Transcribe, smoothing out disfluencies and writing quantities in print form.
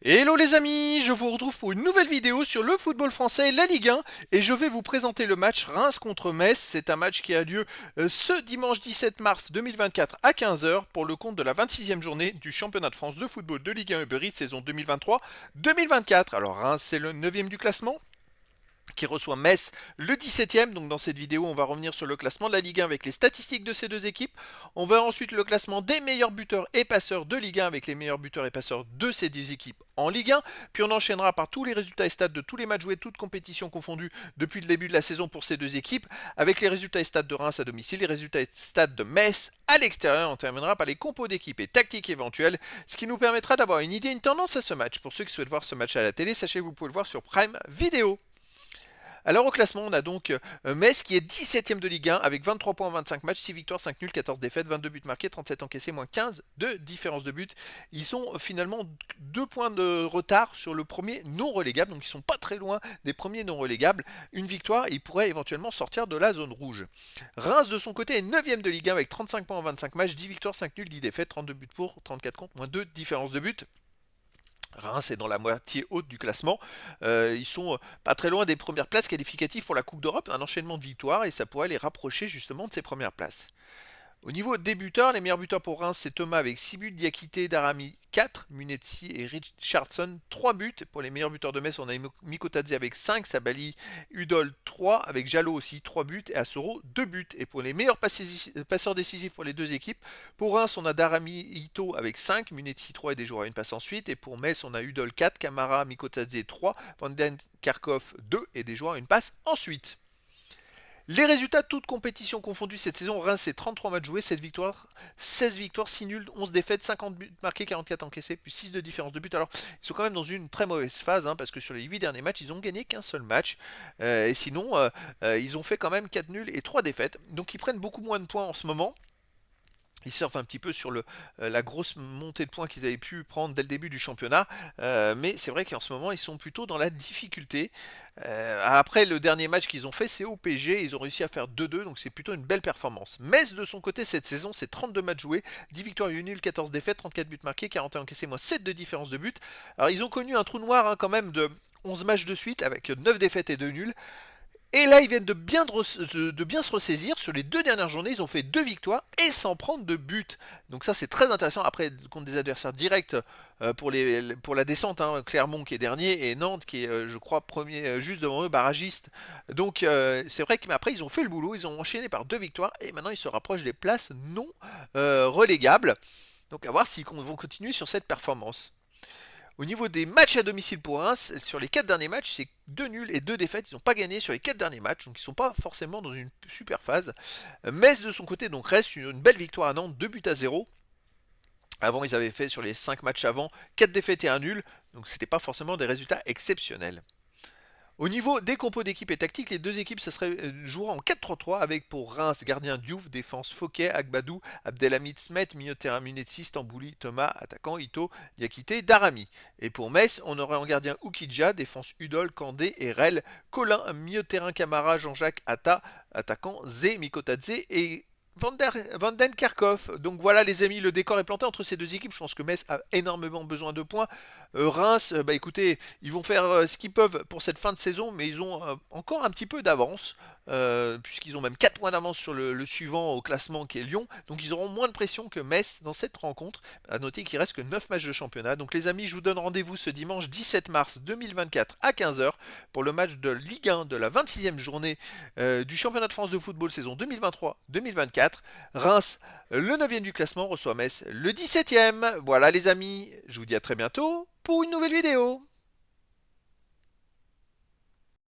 Hello les amis, je vous retrouve pour une nouvelle vidéo sur le football français, la Ligue 1, et je vais vous présenter le match Reims contre Metz. C'est un match qui a lieu ce dimanche 17 mars 2024 à 15 heures pour le compte de la 26e journée du championnat de France de football de Ligue 1 Uber Eats saison 2023-2024. Alors Reims c'est le 9e du classement, qui reçoit Metz le 17e. Donc dans cette vidéo, on va revenir sur le classement de la Ligue 1 avec les statistiques de ces deux équipes. On verra ensuite le classement des meilleurs buteurs et passeurs de Ligue 1 avec les meilleurs buteurs et passeurs de ces deux équipes en Ligue 1. Puis on enchaînera par tous les résultats et stats de tous les matchs joués, toutes compétitions confondues depuis le début de la saison pour ces deux équipes, avec les résultats et stats de Reims à domicile, les résultats et stats de Metz à l'extérieur. On terminera par les compos d'équipe et tactiques éventuelles, ce qui nous permettra d'avoir une idée, une tendance à ce match. Pour ceux qui souhaitent voir ce match à la télé, sachez que vous pouvez le voir sur Prime Video. Alors au classement, on a donc Metz qui est 17ème de Ligue 1 avec 23 points en 25 matchs, 6 victoires, 5 nuls, 14 défaites, 22 buts marqués, 37 encaissés, moins 15 de différence de but. Ils sont finalement 2 points de retard sur le premier non relégable, donc ils sont pas très loin des premiers non relégables. Une victoire, ils pourraient éventuellement sortir de la zone rouge. Reims de son côté est 9ème de Ligue 1 avec 35 points en 25 matchs, 10 victoires, 5 nuls, 10 défaites, 32 buts pour, 34 contre, moins 2 différence de but. Reims est dans la moitié haute du classement. Ils sont pas très loin des premières places qualificatives pour la Coupe d'Europe, un enchaînement de victoires et ça pourrait les rapprocher justement de ces premières places. Au niveau des buteurs, les meilleurs buteurs pour Reims, c'est Thomas avec 6 buts, Diakité, Darami 4, Munetsi et Richardson 3 buts. Pour les meilleurs buteurs de Metz, on a Mikotadze avec 5, Sabali, Udol 3, avec Jallo aussi 3 buts et Assoro 2 buts. Et pour les meilleurs passeurs décisifs pour les deux équipes, pour Reims, on a Darami Ito avec 5, Munetsi 3 et des joueurs à une passe ensuite. Et pour Metz, on a Udol 4, Kamara, Mikotadze 3, Van Den Karkov 2 et des joueurs à une passe ensuite. Les résultats, toutes compétitions confondues cette saison, Reims c'est 33 matchs joués, 7 victoires, 16 victoires, 6 nuls, 11 défaites, 50 buts marqués, 44 encaissés, plus 6 de différence de but. Alors ils sont quand même dans une très mauvaise phase, parce que sur les 8 derniers matchs, ils ont gagné qu'un seul match. Et sinon, ils ont fait quand même 4 nuls et 3 défaites. Donc ils prennent beaucoup moins de points en ce moment. Ils surfent un petit peu sur la grosse montée de points qu'ils avaient pu prendre dès le début du championnat. Mais c'est vrai qu'en ce moment, ils sont plutôt dans la difficulté. Après le dernier match qu'ils ont fait, c'est au PSG. Ils ont réussi à faire 2-2, donc c'est plutôt une belle performance. Metz, de son côté, cette saison, c'est 32 matchs joués, 10 victoires, 8 nuls, 14 défaites, 34 buts marqués, 41 encaissés, moins 7 de différence de but. Alors ils ont connu un trou noir quand même de 11 matchs de suite avec 9 défaites et 2 nuls. Et là, ils viennent de bien se ressaisir. Sur les 2 dernières journées, ils ont fait 2 victoires et sans prendre de but. Donc ça, c'est très intéressant. Après, contre des adversaires directs pour la descente, Clermont qui est dernier et Nantes qui est, je crois, premier, juste devant eux, barragiste. Donc c'est vrai qu'après, ils ont fait le boulot. Ils ont enchaîné par 2 victoires et maintenant, ils se rapprochent des places non relégables. Donc à voir s'ils vont continuer sur cette performance. Au niveau des matchs à domicile pour Reims, sur les 4 derniers matchs, c'est 2 nuls et 2 défaites. Ils n'ont pas gagné sur les 4 derniers matchs, donc ils ne sont pas forcément dans une super phase. Metz de son côté donc reste une belle victoire à Nantes, 2 buts à 0. Avant, ils avaient fait sur les 5 matchs avant 4 défaites et un nul, donc c'était pas forcément des résultats exceptionnels. Au niveau des compos d'équipe et tactique, les deux équipes jouera en 4-3-3 avec pour Reims gardien Diouf, défense Fouquet, Agbadou, Abdelhamid Smet, milieu de terrain Munetsi, Stambouli, Thomas, attaquant Ito, Diakité, Darami. Et pour Metz, on aurait en gardien Oukidja, défense Udol, Kandé et Rel, Colin, milieu de terrain Camara, Jean-Jacques Atta, attaquant Zé, Mikotadze et Van Den Kerkhoff. Donc voilà les amis, le décor est planté entre ces deux équipes. Je pense que Metz a énormément besoin de points. Reims, bah écoutez, ils vont faire ce qu'ils peuvent pour cette fin de saison, mais ils ont encore un petit peu d'avance, puisqu'ils ont même 4 points d'avance sur le suivant au classement qui est Lyon. Donc ils auront moins de pression que Metz dans cette rencontre. À noter qu'il reste que 9 matchs de championnat. Donc les amis, je vous donne rendez-vous ce dimanche 17 mars 2024 à 15 heures pour le match de Ligue 1 de la 26e journée du championnat de France de football saison 2023-2024. Reims, le 9e du classement, reçoit Metz, le 17e. Voilà les amis, je vous dis à très bientôt pour une nouvelle vidéo.